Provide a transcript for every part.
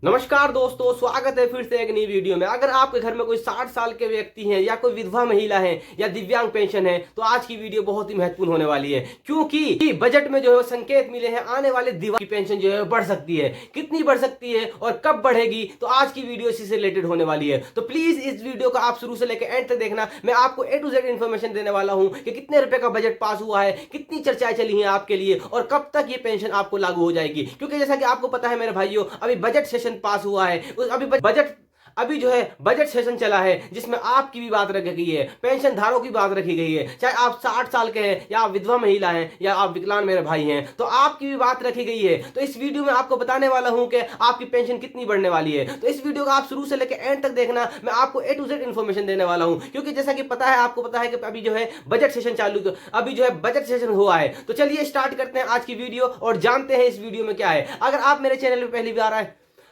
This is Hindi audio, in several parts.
नमस्कार दोस्तों, स्वागत है फिर से एक नई वीडियो में। अगर आपके घर में कोई 60 साल के व्यक्ति हैं या कोई विधवा महिला है या दिव्यांग पेंशन है तो आज की वीडियो बहुत ही महत्वपूर्ण होने वाली है, क्योंकि बजट में जो है संकेत मिले हैं आने वाले दिव्यांग की पेंशन जो है बढ़ सकती है। कितनी बढ़ सकती है और कब बढ़ेगी, तो आज की वीडियो इसी से रिलेटेड होने वाली है। तो प्लीज इस वीडियो को आप शुरू से लेकर एंड तक देखना। मैं आपको A to Z इन्फॉर्मेशन देने वाला हूं कि कितने रुपए का बजट पास हुआ है, कितनी चर्चाएं चली हैं आपके लिए और कब तक ये पेंशन आपको लागू हो जाएगी। क्योंकि जैसा कि आपको पता है मेरे भाइयों, अभी बजट सेशन पास हुआ है। अभी जो है बजट सेशन चला है जिसमें आपकी भी बात रखी गई है, पेंशन धारकों की बात रखी गई है। चाहे आप 60 साल के हैं या आप विधवा महिला हैं या आप विकलांग मेरे भाई हैं, तो आपकी भी बात रखी गई है। तो इस वीडियो में आपको बताने वाला हूं कि आपकी पेंशन कितनी बढ़ने वाली है। तो इस वीडियो को आप शुरू से लेकर एंड तक देखना। मैं आपको A to Z इन्फॉर्मेशन देने वाला हूं, क्योंकि जैसा कि पता है, आपको पता है कि अभी जो है बजट सेशन अभी जो है बजट सेशन हुआ है। तो चलिए स्टार्ट करते हैं आज की वीडियो और जानते हैं इस वीडियो में क्या है। अगर आप मेरे चैनल पर पहली बार आए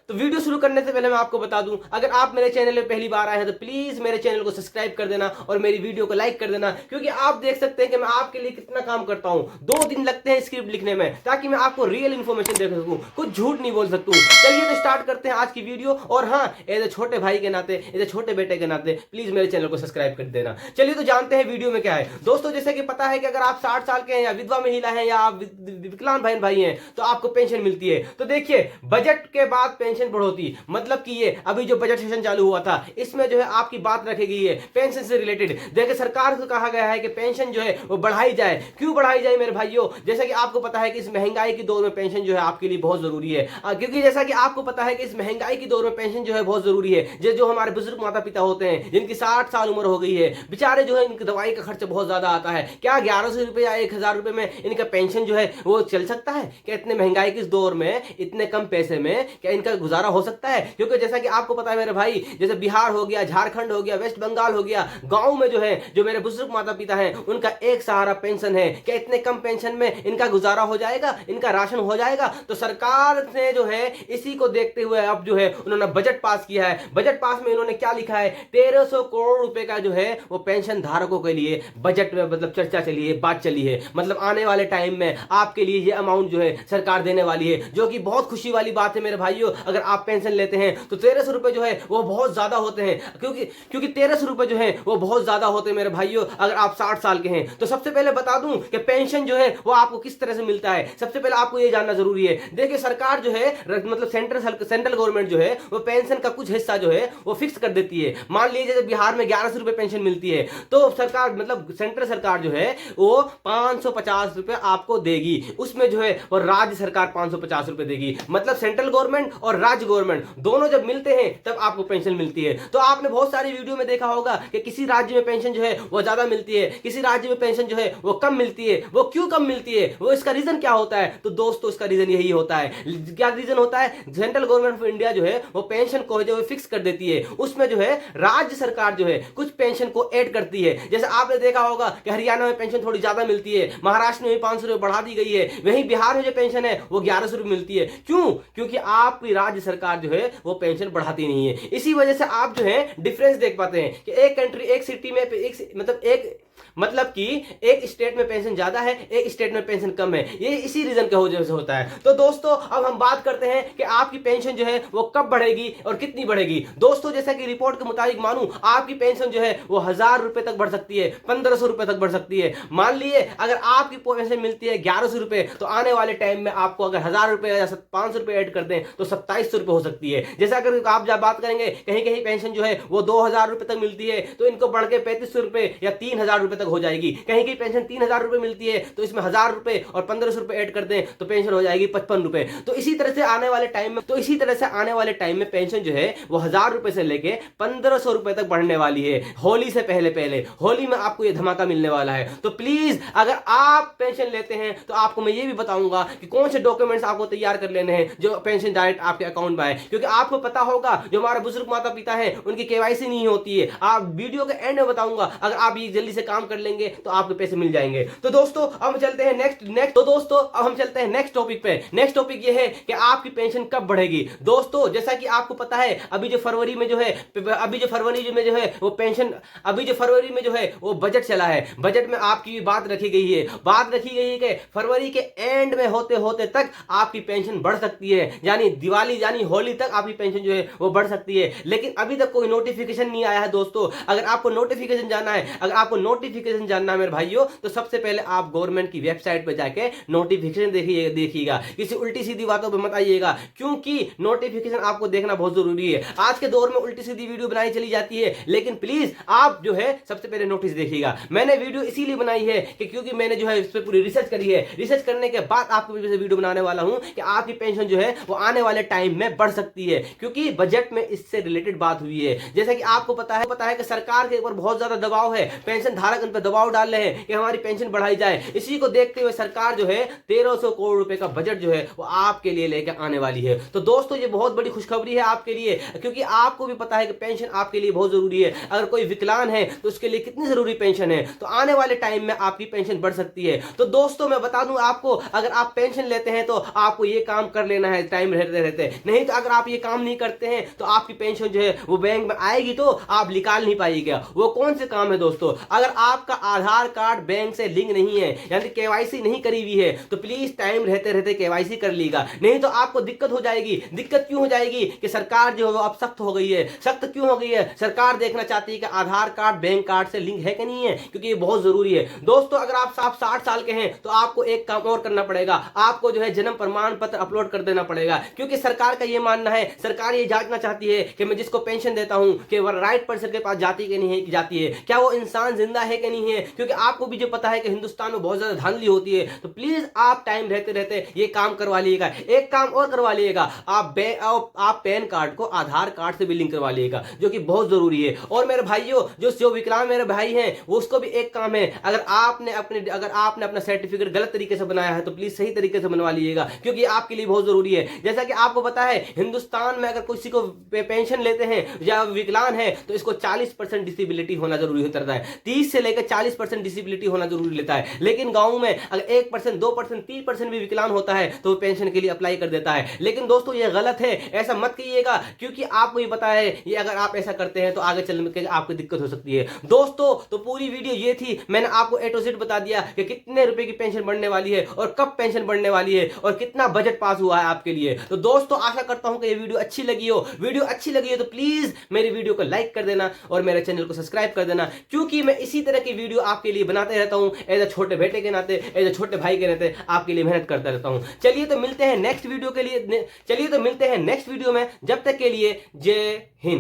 तो वीडियो शुरू करने से पहले मैं आपको बता दूं, अगर आप मेरे चैनल पे पहली बार आए हैं तो प्लीज मेरे चैनल को सब्सक्राइब कर देना और मेरी वीडियो को लाइक कर देना। क्योंकि आप देख सकते हैं कि मैं आपके लिए कितना काम करता हूं। 2 दिन लगते हैं स्क्रिप्ट लिखने में, ताकि मैं आपको रियल इन्फॉर्मेशन दे सकूं, कुछ झूठ नहीं बोल सकूं। चलिए तो स्टार्ट करते हैं आज की वीडियो। और हाँ, एज ए छोटे भाई के नाते, एज ए छोटे बेटे के नाते प्लीज मेरे चैनल को सब्सक्राइब कर देना। चलिए तो जानते हैं वीडियो में क्या है। दोस्तों, जैसे कि पता है कि अगर आप 60 साल के हैं या विधवा महिला है या आप विकलांग बहन भाई हैं तो आपको पेंशन मिलती है। तो देखिए, बजट के बाद पेंशन बढ़ोतरी, मतलब कि ये अभी जो बजट सेशन चालू हुआ था इसमें जो है आपकी बात रखी गई है पेंशन से रिलेटेड। देखिए, सरकार से कहा गया है कि पेंशन जो है वो बढ़ाई जाए। क्यों बढ़ाई जाए मेरे भाइयों? जैसा कि आपको पता है कि इस महंगाई के दौर में पेंशन जो है आपके लिए बहुत जरूरी है। क्योंकि जैसा कि आपको पता है कि इस महंगाई के दौर में पेंशन जो है बहुत जरूरी है। जो हमारे बुजुर्ग माता पिता होते हैं जिनकी 60 साल उम्र हो गई है, बेचारे जो है इनकी दवाई का खर्च बहुत ज्यादा आता है। क्या 1100 रुपए या 1000 रुपए में इनका पेंशन जो है वो चल सकता है? क्या इतने महंगाई के इस दौर में इतने कम पैसे में क्या इनका गुजारा हो सकता है? क्योंकि जैसा कि आपको पता है मेरे भाई, जैसे बिहार हो गया, झारखंड हो गया, वेस्ट बंगाल हो गया, गांव में जो है जो मेरे बुजुर्ग माता पिता हैं उनका एक सहारा पेंशन है। क्या इतने कम पेंशन में इनका गुजारा हो जाएगा, इनका राशन हो जाएगा? तो सरकार ने जो है इसी को देखते हुए अब जो है उन्होंने बजट पास किया है। बजट पास में इन्होंने क्या लिखा है, 1300 करोड़ रुपए का जो है वो पेंशन धारकों के लिए बजट में मतलब चर्चा चली है, बात चली है। मतलब आने वाले टाइम में आपके लिए ये अमाउंट जो है सरकार देने वाली है, जो कि बहुत खुशी वाली बात है मेरे भाइयों। अगर आप पेंशन लेते हैं तो 1300 रुपए जो है वो बहुत ज्यादा होते हैं, क्योंकि 1300 रुपए जो है वो बहुत ज्यादा होते हैं मेरे भाइयों अगर आप 60 साल के हैं। तो सबसे पहले बता दूं कि पेंशन जो है वो आपको किस तरह से मिलता है। सबसे पहले आपको ये जानना जरूरी है। देखिए, सरकार जो है मतलब सेंट्रल गवर्नमेंट जो है वो पेंशन का कुछ हिस्सा जो है वो फिक्स कर देती है। मान लीजिए जैसे बिहार में 1100 रुपए पेंशन मिलती है, तो सरकार मतलब सेंट्रल सरकार जो है वो 550 रुपए आपको देगी। उसमें जो है वो राज्य सरकार 550 रुपए देगी। मतलब सेंट्रल गवर्नमेंट और राज्य गवर्नमेंट दोनों जब मिलते हैं तब आपको पेंशन मिलती है। तो आपने बहुत सारी वीडियो में देखा होगा कि किसी राज्य में पेंशन जो है वो ज्यादा मिलती है, किसी राज्य में पेंशन जो है वो कम मिलती है। वो क्यों कम मिलती है, वो इसका रीजन क्या होता है? तो दोस्तों, इसका रीजन यही होता है। क्या रीजन होता है? सेंट्रल गवर्नमेंट ऑफ इंडिया जो है वो पेंशन को जो है फिक्स कर देती है। उसमें जो है राज्य सरकार जो है कुछ पेंशन को ऐड करती है। जैसे आपने देखा होगा कि हरियाणा में पेंशन थोड़ी ज्यादा मिलती है, महाराष्ट्र में भी 500 रुपए बढ़ा दी गई है, वहीं बिहार में जो पेंशन है वो 1100 रुपए मिलती है। क्यों? क्योंकि आपकी राज्य सरकार जो है वो पेंशन बढ़ाती नहीं है। इसी वजह से आप जो है डिफरेंस देख पाते हैं कि एक कंट्री, एक सिटी में मतलब कि एक स्टेट में पेंशन ज्यादा है, एक स्टेट में पेंशन कम है। ये इसी रीजन की वजह से होता है। तो दोस्तों, अब हम बात करते हैं कि आपकी पेंशन जो है वो कब बढ़ेगी और कितनी बढ़ेगी। दोस्तों, जैसा कि रिपोर्ट के मुताबिक मानूं, आपकी पेंशन जो है वो 1000 रुपए तक बढ़ सकती है, 1500 रुपए तक बढ़ सकती है। मान लिए अगर आपकी पेंशन मिलती है 1100 रुपए, तो आने वाले टाइम में आपको अगर 1000 रुपए या 500 रुपए ऐड कर दें तो 2700 रुपए हो सकती है। जैसा अगर आप जब बात करेंगे, कहीं कहीं पेंशन जो है वो 2000 रुपए तक मिलती है, तो इनको बढ़ के 3500 रुपए या 3000 रुपए तक हो जाएगी। कहीं की पेंशन 3000 रुपए मिलती है, तो इसमें 1000 रुपए और 1500 रुपए ऐड कर दें तो पेंशन हो जाएगी 55 रुपए। तो इसी तरह से आने वाले टाइम में पेंशन जो है वो 1000 रुपए से लेके 1500 रुपए तक बढ़ने वाली है। होली से पहले होली में आपको ये धमाका मिलने वाला है। तो प्लीज, अगर आप पेंशन लेते हैं तो आपको मैं ये भी बताऊंगा कि कौन से डॉक्यूमेंट्स आपको तैयार कर लेने हैं जो पेंशन डायरेक्ट आपके अकाउंट में आए। क्योंकि आपको पता होगा जो हमारे बुजुर्ग माता पिता हैं उनकी केवाईसी नहीं होती है। आप वीडियो के एंड में बताऊंगा, अगर आप ये जल्दी से काम काम कर लेंगे तो आपके पैसे मिल जाएंगे। तो दोस्तों अब हम चलते हैं नेक्स्ट टॉपिक पे। नेक्स्ट टॉपिक ये है कि आपकी पेंशन कब बढ़ेगी। दोस्तों जैसा कि आपको पता है अभी जो फरवरी में जो है वो पेंशन, अभी जो फरवरी में जो है वो बजट चला है। बजट में आपकी बात रखी गई है कि फरवरी के एंड में होते होते तक आपकी पेंशन बढ़ सकती है, यानी दिवाली यानी होली तक आपकी पेंशन जो है वो बढ़ सकती है। लेकिन अभी तक कोई नोटिफिकेशन नहीं आया है। दोस्तों अगर आपको नोटिफिकेशन जानना है मेरे भाइयों, तो सबसे पहले आप गवर्नमेंट की वेबसाइट पर जाके नोटिफिकेशन देखिएगा। किसी उल्टी सीधी बातों पे मत आइएगा, क्योंकि नोटिफिकेशन आपको देखना बहुत जरूरी है। आज के दौर में उल्टी सीधी वीडियो बनाई चली जाती है, लेकिन प्लीज आप जो है सबसे पहले नोटिस देखिएगा। मैंने वीडियो इसीलिए बनाई है कि क्योंकि मैंने जो है इस पर पूरी रिसर्च करी है। रिसर्च करने के बाद आपको वीडियो बनाने वाला हूं कि आपकी पेंशन जो है वो आने वाले टाइम में बढ़ सकती है, क्योंकि बजट में इससे रिलेटेड बात हुई है। जैसा कि आपको पता है कि सरकार के ऊपर बहुत ज्यादा दबाव है, पेंशन धारक उन पर दबाव डाल रहे हैं कि हमारी पेंशन बढ़ाई जाए। इसी को देखते हुए सरकार जो है 1300 करोड़ रुपए का बजट जो है वो आपके लिए लेकर आने वाली है। तो दोस्तों ये बहुत बड़ी खुशखबरी है आपके लिए, क्योंकि आपको भी पता है कि पेंशन आपके लिए बहुत जरूरी है। अगर कोई विकलांग है तो उसके लिए कितनी जरूरी पेंशन है, तो आने वाले टाइम में आपकी पेंशन बढ़ सकती है। तो दोस्तों मैं बता दूं आपको, अगर आप पेंशन लेते हैं तो आपको ये काम कर लेना है टाइम रहते, नहीं तो अगर आप ये काम नहीं करते हैं तो आपकी पेंशन जो है वो बैंक में आएगी तो आप निकाल नहीं पाइएगा। वो कौन से काम है दोस्तों, अगर आपका आधार कार्ड बैंक से लिंक नहीं है, यानी केवाईसी नहीं करी हुई है, तो प्लीज टाइम रहते केवाईसी कर लीजिएगा, नहीं तो आपको दिक्कत हो जाएगी। दिक्कत क्यों हो जाएगी कि सरकार जो है वो अब सख्त हो गई है। सख्त क्यों हो गई है? सरकार देखना चाहती है कि आधार कार्ड बैंक कार्ड से लिंक है कि नहीं है, क्योंकि ये बहुत जरूरी है। दोस्तों अगर आप 60 साल के हैं तो आपको एक काम और करना पड़ेगा, आपको जो है जन्म प्रमाण पत्र अपलोड कर देना पड़ेगा, क्योंकि सरकार का ये मानना है, सरकार ये जांचना चाहती है कि मैं जिसको पेंशन देता हूं कि वह राइट पर्सन के पास जाती कि नहीं है, जाती है, क्या वो इंसान जिंदा है कि नहीं है। क्योंकि आपको भी जो पता है कि हिंदुस्तान में बहुत ज्यादा धांधली होती है, तो प्लीज आप टाइम रहते ये काम करवा लीजिएगा। एक काम और करवा लीजिएगा, आप पैन कार्ड को आधार कार्ड से भी लिंक करवा लीजिएगा, जो कि बहुत जरूरी है। और मेरे भाइयों जो विकलांग मेरे भाई हैं वो उसको भी एक काम है, अगर आपने अपना सर्टिफिकेट गलत तरीके से बनाया है तो प्लीज सही तरीके से बनवा लीजिएगा, क्योंकि आपके लिए बहुत जरूरी है। जैसा कि आपको पता है हिंदुस्तान में अगर किसी को पेंशन लेते हैं या विकलांग है तो इसको 40% डिसेबिलिटी होना जरूरी होता है, 30 से लेकर 40% डिसेबिलिटी होना जरूरी लेता है। लेकिन गांव में अगर 1%, 2%, 3% भी विकलांग होता है तो पेंशन के लिए अप्लाई कर देता है। लेकिन दोस्तों ये गलत है, ऐसा मत कीजिएगा, क्योंकि आपको ये पता है ये अगर आप ऐसा करते हैं तो आगे चलने के आपको दिक्कत हो सकती है। दोस्तों तो पूरी वीडियो ये थी, मैंने आपको ए टू जेड बता दिया कि कितने रुपए की पेंशन बढ़ने वाली है और कब पेंशन बढ़ने वाली है और कितना बजट पास हुआ है आपके लिए। तो दोस्तों आशा करता हूं कि ये वीडियो अच्छी लगी हो तो प्लीज मेरी वीडियो को लाइक कर देना और मेरे चैनल को सब्सक्राइब कर देना, क्योंकि मैं इसी तरह की वीडियो आपके लिए बनाते रहता हूं। एज अ छोटे बेटे के नाते, एज अ छोटे भाई के नाते आपके लिए मेहनत करता रहता हूं। चलिए तो मिलते हैं नेक्स्ट वीडियो में। जब तक के लिए जय हिंद।